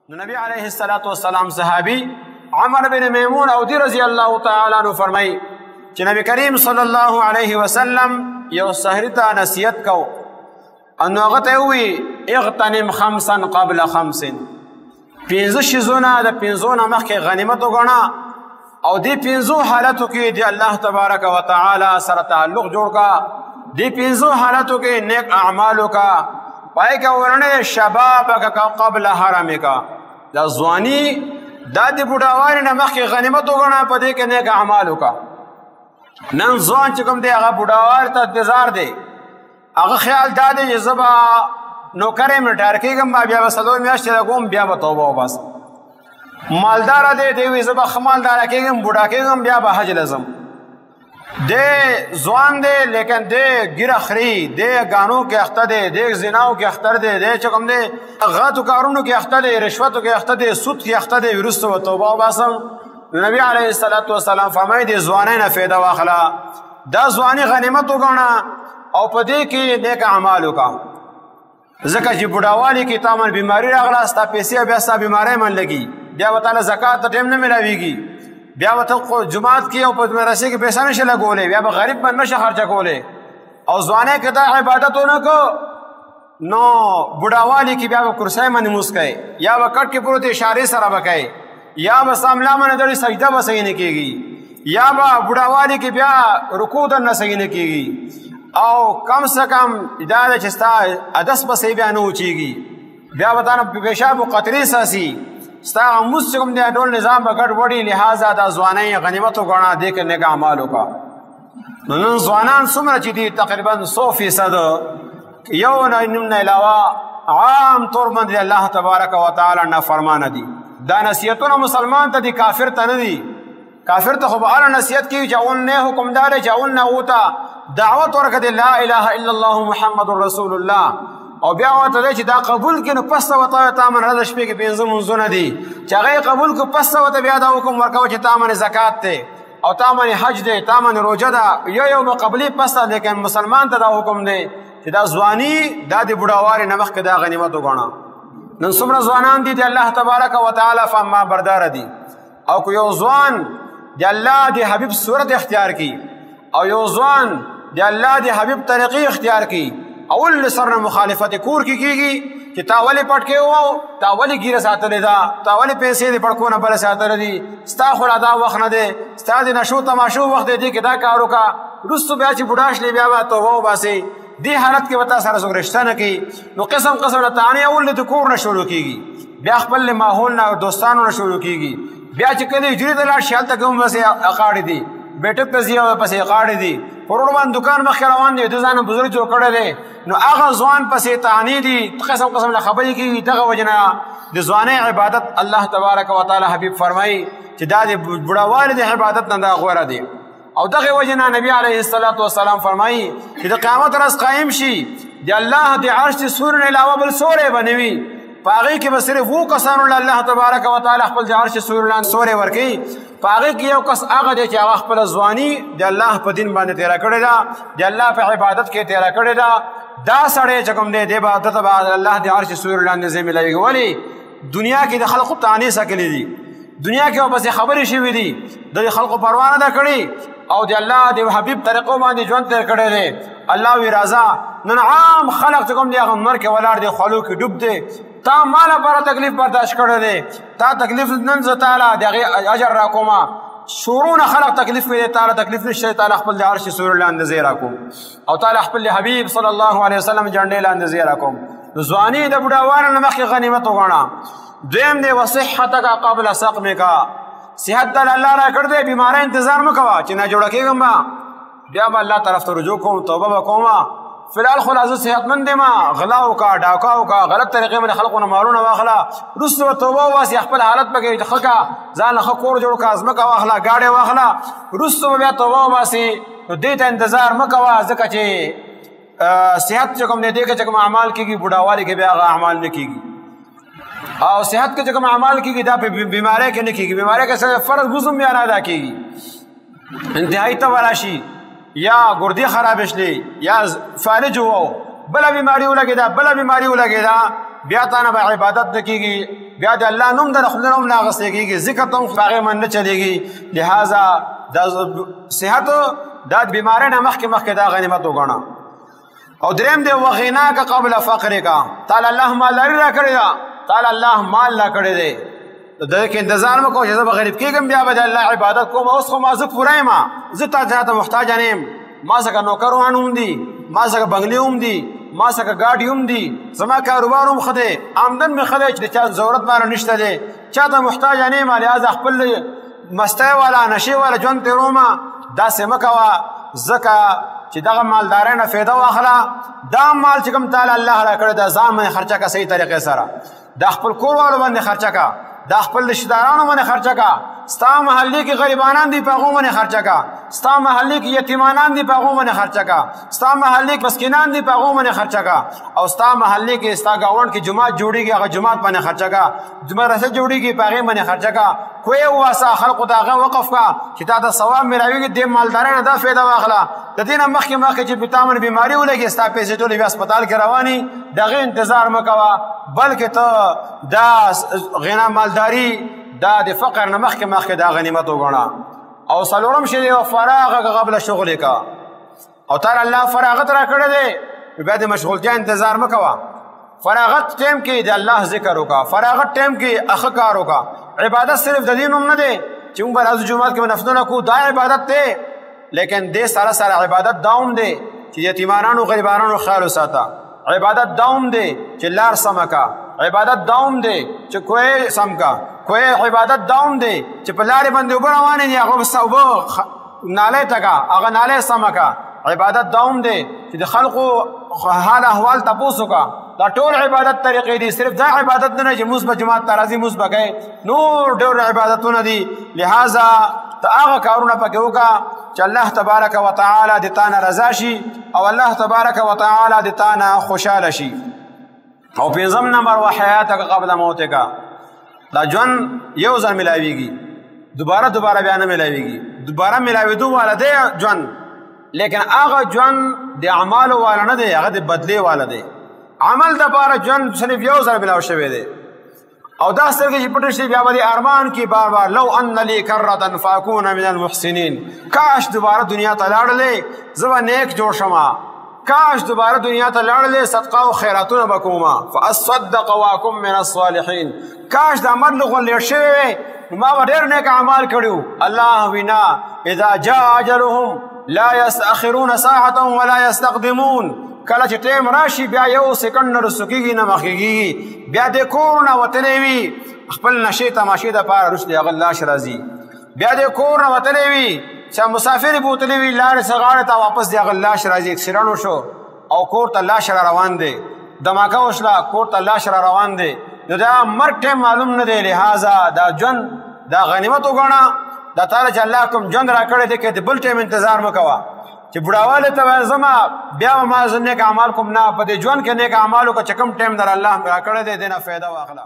نو نبی علیه السلام صحابی عمر بن میمون اودی رضی الله تعالی عنہ فرمای چې نبی کریم صلی الله علیه وسلم یو سحری ته نصیحت کو انو هغه ته وی اغتنم خمسا قبل خمس، پنځه شیزونه د پنځونه مخکې غنیمت وګڼه او دې پنځو حالتو کې د الله تبارک وتعالی سره تعلق جوړ کا، دې پنځو حالتو کې نیک اعمال وکړه، پای کې ورنه شبابک قبل حرمک، دا ځواني دا د بوډاوالي نه مخکې غنیمت وګڼه، په دې کې نیک اعمال وکړه. نن ځوان چې کوم دی هغه بوډاوالي ته انتظار دی، هغه خیال دا دی چې زه به نوکری مې ریټایر کېږم بیا به څلور میاشتې لګوم بیا به توبه وباسم. مالداره دی دی وایي زه به ښه مالداره کېږم بوډا کېږم بیا به حج له ځم. دی ځوان دی لیکن دی ګیره خري، دی ګانو کې اخته دی، دی زناو کې اختر دی، دی چې کوم دی غلطو کارونو کې اخته دی، رشوتو کې اخته دی، سود کې اخته دی، وروسته به توبه وباسم. نبی علیه السلام فرمایي د ځوانۍ نه فایده واخله، دا ځواني غنیمت وګڼه او په دې کې نیک اعمال وکړه، ځکه چې بوډاوالي کې تا من بیماري راغله ستا پیسې بیا ستا بیماری من لګي، بیا به تاله زکات ته ټیم نه میلاویږي، بیا به ته جومات کې او په مدرسې کې پیسې نشي لګولی، بیا به غریب من نشه خرچه کولی، او ځوانۍ کې دا عبادت ونه کو نو بوډاوالي کې بیا به کرسۍ باندې لمونځ کوې، یا به کټ کې پروت اشارې سره به کوې، یا به ستا ملا باندې دړې سجده به صحیح نه کېږي، یا به بوډاوالي کې بیا رکوع درنه صحیح نه کېږي، او کم سے کم دا ده چې ستا عدس به صحیح بیا نه وچېږي، بیا به تا نه پیشاب و قطرې ساسي، ستا لمونځ چې کوم دی ټول نظام به ګډوډي، لہذا دا ځوانۍ غنیمت وګڼه، دې کې نیک اعمال وکړه. نو نن ځوانان څومره چې دي تقریبا 100% یو نیم نه علاوه عام طور باندې الله تبارک وتعالی نافرمانه دي. دا نصیحتونه مسلمان ته دي، کافر ته نه دي. کافر ته خو به هله نصیحت کوي چې اول نه حکم دا دی چې اول نه هغو ته دعوت ورکړه د لا اله الا الله محمد رسول الله، او بیا ورته دی چې دا قبول کړي نو پس ته ورته تا من ورځ شپې کې پنځه لمونځونه دي چې هغه یې قبول کړو، پس ته ورته بیا دا حکم ورکوه چې تا من زکات دی او تا من حج دی، تا من روژه ده، یو به قبلي پس ته، لیکن مسلمان ته دا حکم دی چې دا ځواني دا د بوډاوالي نه مخکې دا غنیمت وګڼه. نن څومره ځوانان دي د الله تبارک وتعالی فرما برداره دي، او که یو ځوان د الله د حبیب صورت اختیار کی او یو ځوان د الله د حبیب طریقې اختیار کی، اول سر نه مخالفت کور کې کېږي چې تا ولې پټ کې وو، تا ولې ګیره ساتلې ده، تا ولې پیسې د پړکونه بله ساتلې دي، ستا خو لا دا وخت نه دی، ستا د نشو تماشو وخت دی کې دا کار وکړه، وروستو بیا چې بوډا شلې بیا به توبه وباسې، دې حالت کې به تا سره څوک رشته نه کوي. نو قسم قسم طعنې اول د کور نه شروع کېږي، بیا خپل ماحول نه دوستانو نه شروع کېږي، بیا چې کله هجرې ته لاړ شي هلته کوم پسې اقاړې دي، بیټک ته ځي او پسې اقاړې دي، پروړ باندې دکان مخکې روان دی، د ځان بزرګ جوړ کړی دی، نو هغه ځوان پسې طعنې دي، قسم قسم له خبرې کېږي. دغه وجه نه د ځوانۍ عبادت الله تبارک وتعالی حبیب فرمایي چې دا د بوډاوالي د عبادت نه دا غوره دی، او دغه وجه نه نبی علیه السلام فرمایي چې د قیامت ورځ قایم شي د الله د عرش د سوري نه علاوه بل سوری به نه وي، په هغې کې به صرف وو کسانو له الله تبارک وتعالی خپل د عرش سوري لاندې سوری ورکوي، په هغې کې یو کس هغه دی چې هغه خپله ځواني د الله په دین باندې تېره کړې ده، د الله په عبادت کې تېره کړې ده، دا سړی چې کوم دی دی به دته به الله د عرش سوري لاندې ځای میلاویږي. ولې دنیا کې د خلقو طعنې سکلې دي، دنیا کې ورپسې خبرې شوي دي، د خلقو پروا نه ده کړې، او د الله د حبیب طریقو باندې ژوند تېر کړی دی. الله وی راځه نن عام خلق چې کوم دی هغه منور کې ولاړ دی، خولو کې ډوب دی، تا ما لپاره تکلیف برداشت کړی دی، تا تکلیف نن زه تاله د هغې اجر راکومه، شورونه خلق تکلیف کوي، تاله تکلیف نشته، تاله خپل د عرش سوري لاندې ځای راکوم، او تاله خپل حبیب صلی الله علیه وسلم جنډې لاندې ځای راکوم. نو ځواني د بوډاوالو نه مخکې غنیمت وګڼه. دویم دی وصحتک قبل سقمک، صحت دل الله را کړ دی، بیماری انتظار مه کوه چې نه جوړه کېږم به بیا به الله طرف ته رجوع کوم، توبه به کومه، فی الحال خو لا زه صحتمند یم، غلا وکړه، ډاکا وکړه، غلط طریقې باندې خلقو نه مالونه واخله، وروسته به توبه وباسي، خپل حالت پکې ښه کړه، ځان له ښه کور جوړ کړه، ځمکه واخله، ګاډۍ واخله، وروسته به بیا توبه وباسي. نو دې ته انتظار مه کوه، ځکه چې صحت چې کوم دی دې کې چې کوم اعمال کېږي بوډاوالي کې بیا هغه اعمال نه کېږي، او صحت کې چې کوم اعمال کېږي دا په بیماری کې نه کېږي، بیماری کې سره فرض غسل بیا نه ادا کېږي، انتهایی تبه راشي، یا ګردې خرابې شلې، یا فالج وو، بله بیماري ولګېده، بله بیماري ولګېده، بیا تا نه به عبادت نه کېږي، بیا د الله نوم د خپل نوم نه اخیستل کېږي، ذکر ته هم هغې من نه چلېږي. لهذا د صحت دا د بیمارۍ نه مخکې دا غنیمت وګڼه. او دریم دی وغناک قبل فقرک، تعالی الله مالداري را کړې ده، تعالی الله مال را کړی دی، د دې کې انتظار مه کوه چې زه به غریب کېږم بیا به د الله عبادت کوم. اوس خو ما زه پوره یم، زه تا ته محتاج نه یم، ما څخه نوکروان هم دي، ما څخه بنګلې هم دي، ما څخه ګاډي هم دي، زما کاروبار هم ښه دی، آمدن مې ښه دی چې د چا ضرورت ماله نشته دی، چا ته محتاج نه یم. لهذا خپل مستی والا نشې والا ژوند تېرومه، داسې مه کوه، ځکه چې دغه مالدارۍ نه فایده واخله. دا مال چې کوم تعالی الله را کړی دا ځان باندې خرچه که صحیح طریقې سره، دا خپل کور والو باندې خرچه که، دا خپل رشتهدارانو باندې خرچه که، ستا محلې کې غریبانان دي په هغو باندې خرچه که، ستا محلې کې یتیمانان دي په هغو باندې خرچه که، ستا محلې کې مسکینان دي په هغو باندې خرچه که، او ستا محلې کې ستا ګاونډ کې جومات جوړېږي هغه جومات باندې خرچه که، مدرسه جوړېږي په هغې باندې خرچه که، کوی وواسه خلقو ته هغه وقف که چې تا ته ثواب میلاویږي. دې مالدارۍ نه دا فایده واخله. د دې نه مخکې چې په تا باندې بیماري ولګي، ستا پیسې ټولې بیا هسپتال کې روانې، د هغې انتظار مه کوه، بلکې ته دا غنا مالداري دا د فقر نه مخکې دا غنیمت وګڼه. او څلورم شی دی فراغک قبل شغلک، او تعالی الله فراغت را کړی دی، بیا د مشغولتیا انتظار مه کوه. فراغت ټیم کې د الله ذکر وکړه، فراغت ټیم کې ښه کار وکړه. عبادت صرف د دین هم نه دی چې موږ به راځو جومات کې به نفلونه کوو، دا عبادت دی، لیکن دې سره سره عبادت دا هم دی چې یتیمانانو غریبانانو خیال وساته. عبادت دا هم دی چې لار سمه که، عبادت دا هم دی چې کوی سم که، کوی عبادت دا هم دی چې په لارې باندې اوبه روانې دي هغه اوبه نالۍ ته که، هغه نالۍ سمه که. عبادت دا هم دی چې د خلقو حال احوال تپوس وکړه. دا ټول عبادت طریقې دي، صرف دا عبادت نه چې مونځ به جومات ته راځي مونځ به کوې، نور ډېر عبادتونه دي. لهذا ته هغه کارونه پکې وکړه چې الله تبارک وتعالی د تا نه رضا شي او الله تبارک وتعالی د تا نه خوشحاله شي. او پنځم نمبر وحیاتک قبل موتک، دا ژوند یو ځل میلاویږي، دوباره بیا نه میلاویږي، دوباره میلاوېدو والا دی ژوند، لیکن هغه ژوند د اعمالو والا نه دی، هغه د بدلې والا دی. عمل دپاره ژوند صرف یو ځل میلاو شوی دی، او دا سترګې چې پټې شي بیا به د ارمان کې بار بار لو ان لی کرة فاکون من المحسنین، کاش دوباره دنیا ته لاړلې زه به نیک جوړ شمه، کاش دوباره دنیا ته لاړلې صدقه او خیراتونه به کومه، فاصدق واکن من الصالحین، کاش د عمل غونډې شوی ما به ډېر نیک اعمال کړي. الله وینا اذا جاء اجلهم لا یستأخرون ساعة ولا یستقدمون، کله چې ټیم راشي بیا یو سکند نه رسو کېږي نه مخکې کېږي، بیا د کور نه وتلی وي خپل نشې تماشې دپاره رسل هغه لاش راځي، بیا د کور نه وتلی وي چې مسافر بوتلی وي لارې څه غاړې ته واپس د هغه لاش راځي، اکسیډنټ وشو او کور ته لاش را روان دی، دماکه وشله کور ته لاش را روان دی، نو دا مرګ ټیم معلوم نه دی. لهذا دا ژوند دا غنیمت وګڼه، دا تعالی چې الله کوم ژوند را کړی دی که د بل ټیم انتظار مه کوه چې بوډاوالی ته وایم زما بیا به ما زه نیک اعمال کوم، نه په دې ژوند کې نیک اعمال وکړه چې کوم ټیم در الله را کړی دی دې نه فایده واخله.